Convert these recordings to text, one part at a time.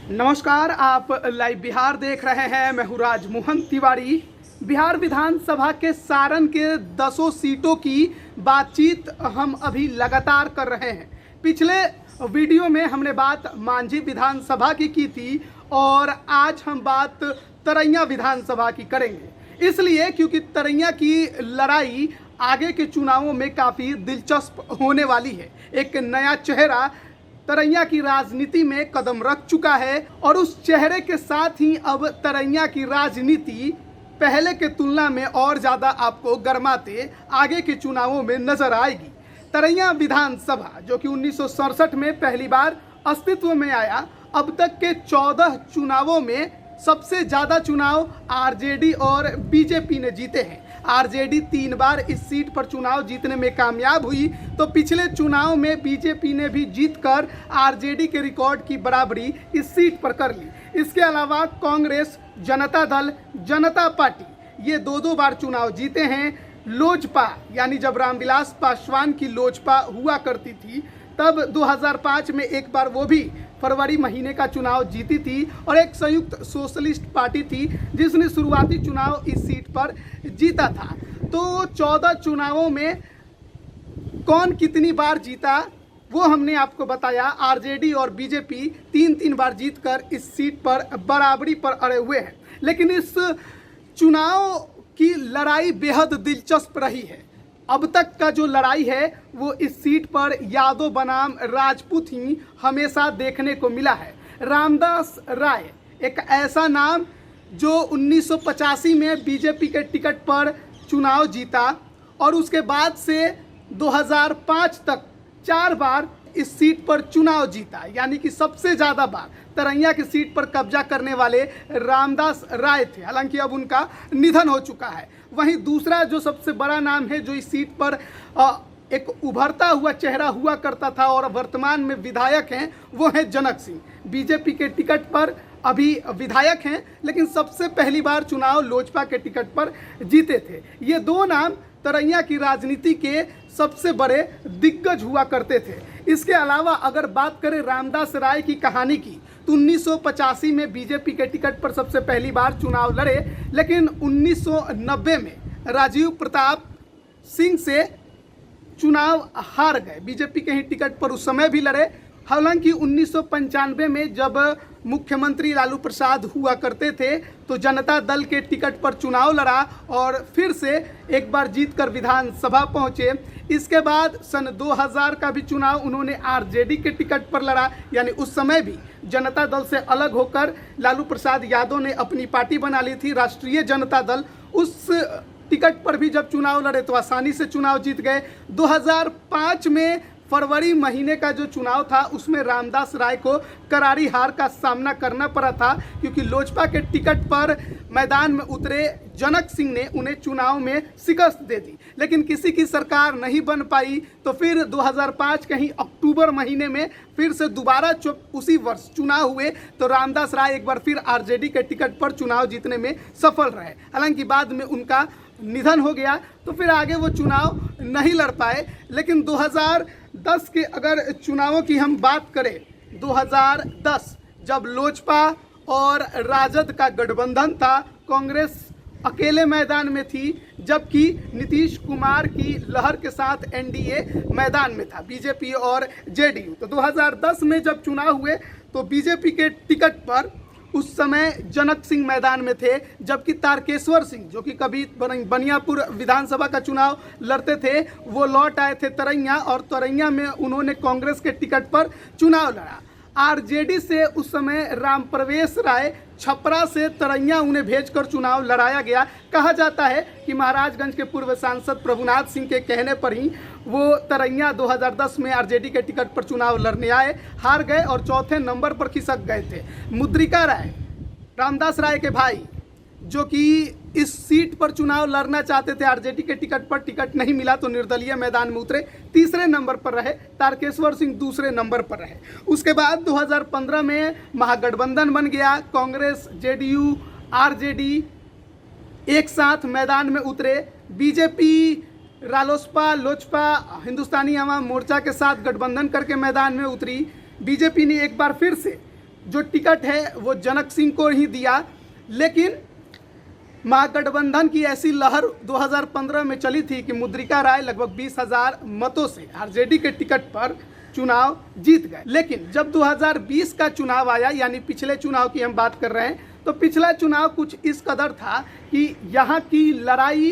नमस्कार, आप लाइव बिहार देख रहे हैं। मैं हूँ राजमोहन तिवारी। बिहार विधानसभा के सारण के 10 सीटों की बातचीत हम अभी लगातार कर रहे हैं। पिछले वीडियो में हमने बात मांझी विधानसभा की थी और आज हम बात तरैया विधानसभा की करेंगे। इसलिए क्योंकि तरैया की लड़ाई आगे के चुनावों में काफ़ी दिलचस्प होने वाली है। एक नया चेहरा तरैया की राजनीति में कदम रख चुका है और उस चेहरे के साथ ही अब तरैया की राजनीति पहले के तुलना में और ज़्यादा आपको गरमाते आगे के चुनावों में नजर आएगी। तरैया विधानसभा जो कि 1967 में पहली बार अस्तित्व में आया, अब तक के 14 चुनावों में सबसे ज़्यादा चुनाव आरजेडी और बीजेपी ने जीते हैं। आरजेडी 3 बार इस सीट पर चुनाव जीतने में कामयाब हुई, तो पिछले चुनाव में बीजेपी ने भी जीतकर आरजेडी के रिकॉर्ड की बराबरी इस सीट पर कर ली। इसके अलावा कांग्रेस, जनता दल, जनता पार्टी ये दो बार चुनाव जीते हैं। लोजपा यानी जब रामविलास पासवान की लोजपा हुआ करती थी तब 2005 में एक बार वो भी फरवरी महीने का चुनाव जीती थी और एक संयुक्त सोशलिस्ट पार्टी थी जिसने शुरुआती चुनाव इस सीट पर जीता था। तो 14 चुनावों में कौन कितनी बार जीता वो हमने आपको बताया। आरजेडी और बीजेपी 3 बार जीतकर इस सीट पर बराबरी पर अड़े हुए हैं। लेकिन इस चुनाव की लड़ाई बेहद दिलचस्प रही है। अब तक का जो लड़ाई है वो इस सीट पर यादव बनाम राजपूत ही हमेशा देखने को मिला है। रामदास राय एक ऐसा नाम जो 1985 में बीजेपी के टिकट पर चुनाव जीता और उसके बाद से 2005 तक 4 बार इस सीट पर चुनाव जीता, यानी कि सबसे ज़्यादा बार तरैया की सीट पर कब्जा करने वाले रामदास राय थे। हालांकि अब उनका निधन हो चुका है। वहीं दूसरा जो सबसे बड़ा नाम है जो इस सीट पर एक उभरता हुआ चेहरा हुआ करता था और वर्तमान में विधायक हैं वो है जनक सिंह। बीजेपी के टिकट पर अभी विधायक हैं लेकिन सबसे पहली बार चुनाव लोजपा के टिकट पर जीते थे। ये 2 नाम तरैया की राजनीति के सबसे बड़े दिग्गज हुआ करते थे। इसके अलावा अगर बात करें रामदास राय की कहानी की तो 1985 में बीजेपी के टिकट पर सबसे पहली बार चुनाव लड़े, लेकिन 1990 में राजीव प्रताप सिंह से चुनाव हार गए। बीजेपी के ही टिकट पर उस समय भी लड़े। हालांकि 1995 में जब मुख्यमंत्री लालू प्रसाद हुआ करते थे तो जनता दल के टिकट पर चुनाव लड़ा और फिर से एक बार जीतकर विधानसभा पहुंचे। इसके बाद सन 2000 का भी चुनाव उन्होंने आरजेडी के टिकट पर लड़ा, यानी उस समय भी जनता दल से अलग होकर लालू प्रसाद यादव ने अपनी पार्टी बना ली थी, राष्ट्रीय जनता दल। उस टिकट पर भी जब चुनाव लड़े तो आसानी से चुनाव जीत गए। 2005 में फरवरी महीने का जो चुनाव था उसमें रामदास राय को करारी हार का सामना करना पड़ा था क्योंकि लोजपा के टिकट पर मैदान में उतरे जनक सिंह ने उन्हें चुनाव में शिकस्त दे दी। लेकिन किसी की सरकार नहीं बन पाई तो फिर 2005 के ही अक्टूबर महीने में फिर से दोबारा उसी वर्ष चुनाव हुए तो रामदास राय एक बार फिर आरजेडी के टिकट पर चुनाव जीतने में सफल रहे। हालांकि बाद में उनका निधन हो गया तो फिर आगे वो चुनाव नहीं लड़ पाए। लेकिन 2010 के अगर चुनावों की हम बात करें, 2010 जब लोजपा और राजद का गठबंधन था, कांग्रेस अकेले मैदान में थी जबकि नीतीश कुमार की लहर के साथ एनडीए मैदान में था, बीजेपी और जेडीयू। तो 2010 में जब चुनाव हुए तो बीजेपी के टिकट पर उस समय जनक सिंह मैदान में थे जबकि तारकेश्वर सिंह जो कि कभी बनियापुर विधानसभा का चुनाव लड़ते थे वो लौट आए थे तरैया और तरैया में उन्होंने कांग्रेस के टिकट पर चुनाव लड़ा। आरजेडी से उस समय रामप्रवेश राय छपरा से तरैया उन्हें भेजकर चुनाव लड़ाया गया। कहा जाता है कि महाराजगंज के पूर्व सांसद प्रभुनाथ सिंह के कहने पर ही वो तरैया 2010 में आरजेडी के टिकट पर चुनाव लड़ने आए, हार गए और चौथे नंबर पर खिसक गए थे। मुद्रिका राय, रामदास राय के भाई, जो कि इस सीट पर चुनाव लड़ना चाहते थे आरजेडी के टिकट पर, टिकट नहीं मिला तो निर्दलीय मैदान में उतरे, तीसरे नंबर पर रहे। तारकेश्वर सिंह दूसरे नंबर पर रहे। उसके बाद 2015 में महागठबंधन बन गया। कांग्रेस, जेडीयू, आरजेडी एक साथ मैदान में उतरे। बीजेपी, रालोसपा, लोजपा, हिंदुस्तानी आवाम मोर्चा के साथ गठबंधन करके मैदान में उतरी। बीजेपी ने एक बार फिर से जो टिकट है वो जनक सिंह को ही दिया, लेकिन महागठबंधन की ऐसी लहर 2015 में चली थी कि मुद्रिका राय लगभग 20,000 मतों से आरजेडी के टिकट पर चुनाव जीत गए। लेकिन जब 2020 का चुनाव आया, यानी पिछले चुनाव की हम बात कर रहे हैं, तो पिछला चुनाव कुछ इस कदर था कि यहाँ की लड़ाई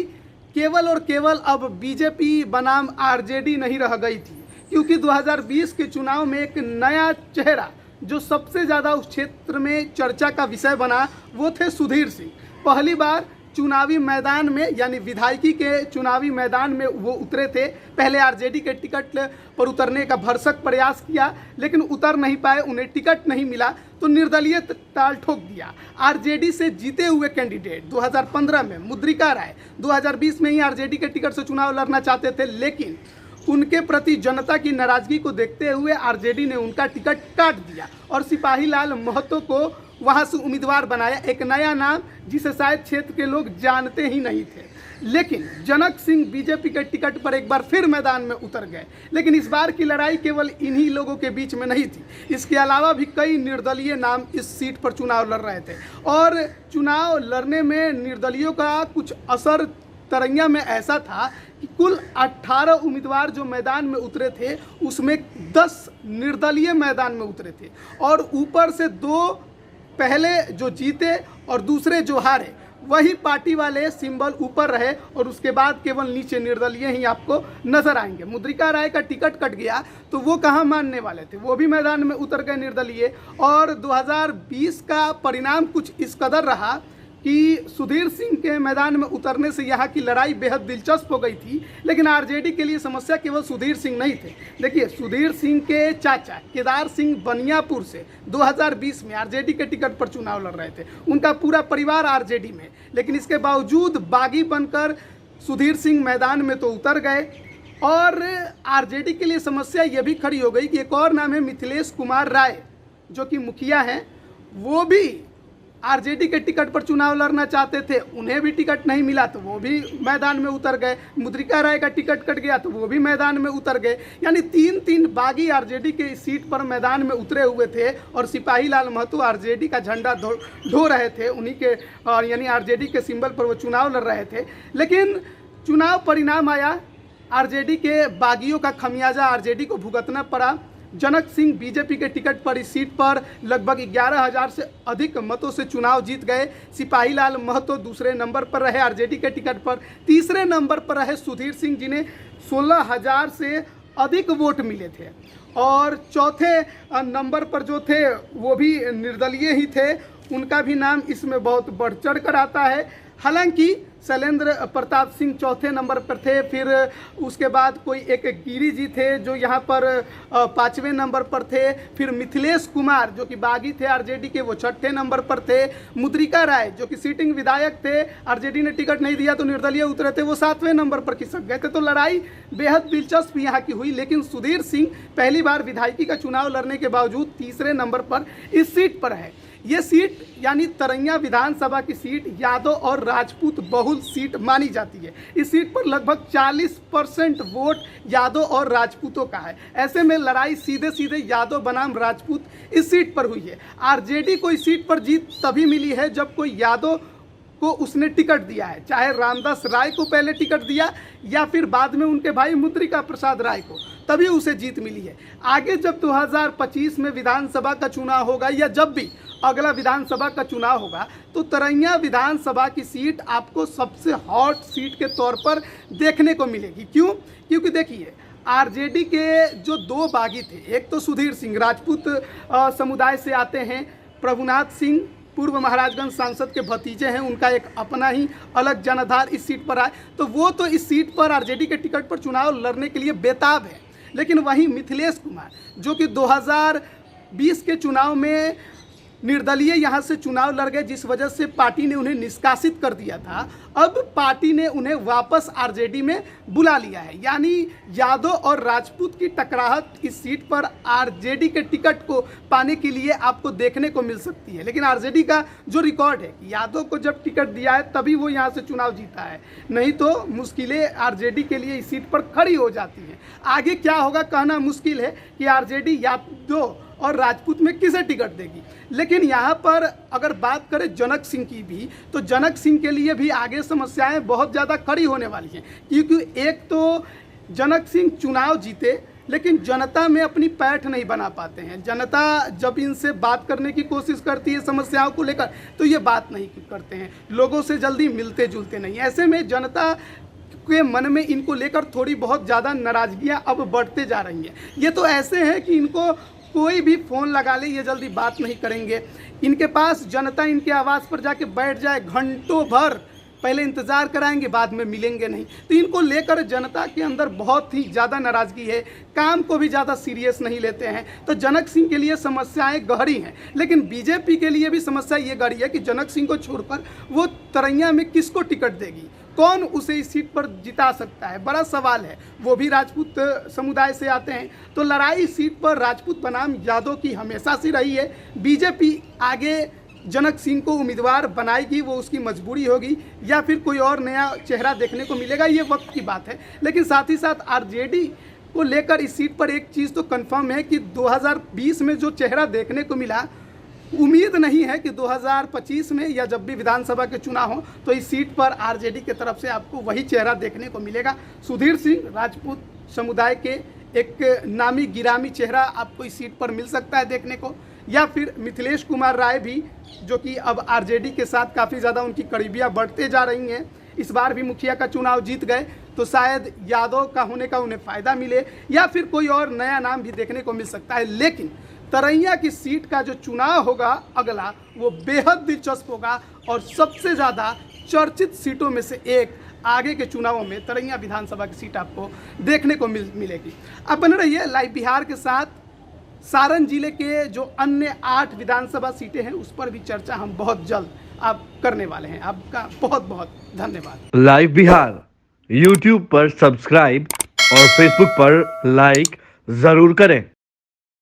केवल और केवल अब बीजेपी बनाम आरजेडी नहीं रह गई थी, क्योंकि 2020 के चुनाव में एक नया चेहरा जो सबसे ज़्यादा उस क्षेत्र में चर्चा का विषय बना वो थे सुधीर सिंह। पहली बार चुनावी मैदान में, यानी विधायकी के चुनावी मैदान में वो उतरे थे। पहले आरजेडी के टिकट पर उतरने का भरसक प्रयास किया, लेकिन उतर नहीं पाए, उन्हें टिकट नहीं मिला तो निर्दलीय ताल ठोक दिया। आरजेडी से जीते हुए कैंडिडेट 2015 में मुद्रिका राय 2020 में ही आरजेडी के टिकट से चुनाव लड़ना चाहते थे, लेकिन उनके प्रति जनता की नाराजगी को देखते हुए आरजेडी ने उनका टिकट काट दिया और सिपाही लाल महतो को वहां से उम्मीदवार बनाया, एक नया नाम जिसे शायद क्षेत्र के लोग जानते ही नहीं थे। लेकिन जनक सिंह बीजेपी के टिकट पर एक बार फिर मैदान में उतर गए, लेकिन इस बार की लड़ाई केवल इन्हीं लोगों के बीच में नहीं थी। इसके अलावा भी कई निर्दलीय नाम इस सीट पर चुनाव लड़ रहे थे और चुनाव लड़ने में निर्दलीयों का कुछ असर तरैया में ऐसा था कि कुल 18 उम्मीदवार जो मैदान में उतरे थे उसमें 10 निर्दलीय मैदान में उतरे थे और ऊपर से 2 पहले जो जीते और दूसरे जो हारे वही पार्टी वाले सिंबल ऊपर रहे और उसके बाद केवल नीचे निर्दलीय ही आपको नजर आएंगे। मुद्रिका राय का टिकट कट गया तो वो कहाँ मानने वाले थे, वो भी मैदान में उतर गए निर्दलीय। और 2020 का परिणाम कुछ इस कदर रहा कि सुधीर सिंह के मैदान में उतरने से यहाँ की लड़ाई बेहद दिलचस्प हो गई थी, लेकिन आरजेडी के लिए समस्या केवल सुधीर सिंह नहीं थे। देखिए, सुधीर सिंह के चाचा केदार सिंह बनियापुर से 2020 में आरजेडी के टिकट पर चुनाव लड़ रहे थे, उनका पूरा परिवार आरजेडी में, लेकिन इसके बावजूद बागी बनकर सुधीर सिंह मैदान में तो उतर गए। और आरजेडी के लिए समस्या ये भी खड़ी हो गई कि एक और नाम है मिथिलेश कुमार राय, जो कि मुखिया हैं, वो भी आरजेडी के टिकट पर चुनाव लड़ना चाहते थे, उन्हें भी टिकट नहीं मिला तो वो भी मैदान में उतर गए। मुद्रिका राय का टिकट कट गया तो वो भी मैदान में उतर गए। यानी 3 बागी आरजेडी के सीट पर मैदान में उतरे हुए थे और सिपाही लाल महतो आरजेडी का झंडा ढो रहे थे, उन्हीं के यानी आरजेडी के सिंबल पर वो चुनाव लड़ रहे थे। लेकिन चुनाव परिणाम आया, आरजेडी के बागियों का खमियाजा आरजेडी को भुगतना पड़ा। जनक सिंह बीजेपी के टिकट पर इस सीट पर लगभग 11,000 से अधिक मतों से चुनाव जीत गए। सिपाही लाल महतो दूसरे नंबर पर रहे आरजेडी के टिकट पर। तीसरे नंबर पर रहे सुधीर सिंह, जिन्हें 16,000 से अधिक वोट मिले थे। और चौथे नंबर पर जो थे वो भी निर्दलीय ही थे, उनका भी नाम इसमें बहुत बढ़ चढ़ कर आता है। हालांकि शैलेंद्र प्रताप सिंह चौथे नंबर पर थे, फिर उसके बाद कोई एक गिरी जी थे जो यहाँ पर 5वें नंबर पर थे, फिर मिथिलेश कुमार जो कि बागी थे आरजेडी के, वो 6ठे नंबर पर थे। मुद्रिका राय जो कि सीटिंग विधायक थे, आरजेडी ने टिकट नहीं दिया तो निर्दलीय उतरे थे, वो 7वें नंबर पर खिसक गए थे। तो लड़ाई बेहद दिलचस्प यहाँ की हुई, लेकिन सुधीर सिंह पहली बार विधायकी का चुनाव लड़ने के बावजूद तीसरे नंबर पर इस सीट पर है। ये सीट यानी तरैया विधानसभा की सीट यादव और राजपूत बहुल सीट मानी जाती है। इस सीट पर लगभग 40% वोट यादव और राजपूतों का है। ऐसे में लड़ाई सीधे सीधे यादव बनाम राजपूत इस सीट पर हुई है। आरजेडी को इस सीट पर जीत तभी मिली है जब कोई यादव को उसने टिकट दिया है, चाहे रामदास राय को पहले टिकट दिया या फिर बाद में उनके भाई मुद्रिका प्रसाद राय को, तभी उसे जीत मिली है। आगे जब 2025 में विधानसभा का चुनाव होगा या जब भी अगला विधानसभा का चुनाव होगा तो तरैया विधानसभा की सीट आपको सबसे हॉट सीट के तौर पर देखने को मिलेगी। क्यों? क्योंकि देखिए, आरजेडी के जो 2 बागी थे, एक तो सुधीर सिंह राजपूत समुदाय से आते हैं, प्रभुनाथ सिंह पूर्व महाराजगंज सांसद के भतीजे हैं, उनका एक अपना ही अलग जनाधार इस सीट पर आए, तो वो तो इस सीट पर आरजेडी के टिकट पर चुनाव लड़ने के लिए बेताब है। लेकिन वहीं मिथिलेश कुमार जो कि 2020 के चुनाव में निर्दलीय यहाँ से चुनाव लड़ गए, जिस वजह से पार्टी ने उन्हें निष्कासित कर दिया था, अब पार्टी ने उन्हें वापस आरजेडी में बुला लिया है। यानी यादव और राजपूत की टकराहट इस सीट पर आरजेडी के टिकट को पाने के लिए आपको देखने को मिल सकती है। लेकिन आरजेडी का जो रिकॉर्ड है, यादव को जब टिकट दिया है तभी वो यहाँ से चुनाव जीता है, नहीं तो मुश्किलें आरजेडी के लिए इस सीट पर खड़ी हो जाती हैं। आगे क्या होगा कहना मुश्किल है कि आरजेडी यादव और राजपूत में किसे टिकट देगी। लेकिन यहाँ पर अगर बात करें जनक सिंह की भी, तो जनक सिंह के लिए भी आगे समस्याएं बहुत ज़्यादा खड़ी होने वाली हैं, क्योंकि एक तो जनक सिंह चुनाव जीते लेकिन जनता में अपनी पैठ नहीं बना पाते हैं। जनता जब इनसे बात करने की कोशिश करती है समस्याओं को लेकर तो ये बात नहीं करते हैं, लोगों से जल्दी मिलते जुलते नहीं। ऐसे में जनता के मन में इनको लेकर थोड़ी बहुत ज़्यादा नाराज़गियाँ अब बढ़ते जा रही हैं। ये तो ऐसे हैं कि इनको कोई भी फ़ोन लगा ले ये जल्दी बात नहीं करेंगे। इनके पास जनता इनके आवाज़ पर जाके बैठ जाए, घंटों भर पहले इंतज़ार कराएंगे, बाद में मिलेंगे नहीं। तो इनको लेकर जनता के अंदर बहुत ही ज़्यादा नाराज़गी है, काम को भी ज़्यादा सीरियस नहीं लेते हैं। तो जनक सिंह के लिए समस्याएं गहरी हैं, लेकिन बीजेपी के लिए भी समस्या ये गहरी है कि जनक सिंह को छोड़कर वो तरैया में किसको टिकट देगी, कौन उसे इस सीट पर जिता सकता है, बड़ा सवाल है। वो भी राजपूत समुदाय से आते हैं, तो लड़ाई सीट पर राजपूत बनाम यादव की हमेशा से रही है। बीजेपी आगे जनक सिंह को उम्मीदवार बनाएगी, वो उसकी मजबूरी होगी, या फिर कोई और नया चेहरा देखने को मिलेगा, ये वक्त की बात है। लेकिन साथ ही साथ आरजेडी को लेकर इस सीट पर एक चीज़ तो कंफर्म है कि 2020 में जो चेहरा देखने को मिला, उम्मीद नहीं है कि 2025 में या जब भी विधानसभा के चुनाव हो तो इस सीट पर आरजेडी की तरफ से आपको वही चेहरा देखने को मिलेगा। सुधीर सिंह राजपूत समुदाय के एक नामी गिरामी चेहरा आपको इस सीट पर मिल सकता है देखने को, या फिर मिथिलेश कुमार राय भी, जो कि अब आरजेडी के साथ काफ़ी ज़्यादा उनकी करीबियाँ बढ़ते जा रही हैं। इस बार भी मुखिया का चुनाव जीत गए तो शायद यादव का होने का उन्हें फ़ायदा मिले, या फिर कोई और नया नाम भी देखने को मिल सकता है। लेकिन तरैया की सीट का जो चुनाव होगा अगला, वो बेहद दिलचस्प होगा और सबसे ज़्यादा चर्चित सीटों में से एक आगे के चुनावों में तरैया विधानसभा की सीट आपको देखने को मिलेगी। अब बने रहिए लाइव बिहार के साथ। सारण जिले के जो अन्य 8 विधानसभा सीटें हैं उस पर भी चर्चा हम बहुत जल्द आप करने वाले हैं। आपका बहुत बहुत धन्यवाद। लाइव बिहार यूट्यूब पर सब्सक्राइब और फेसबुक पर लाइक जरूर करें।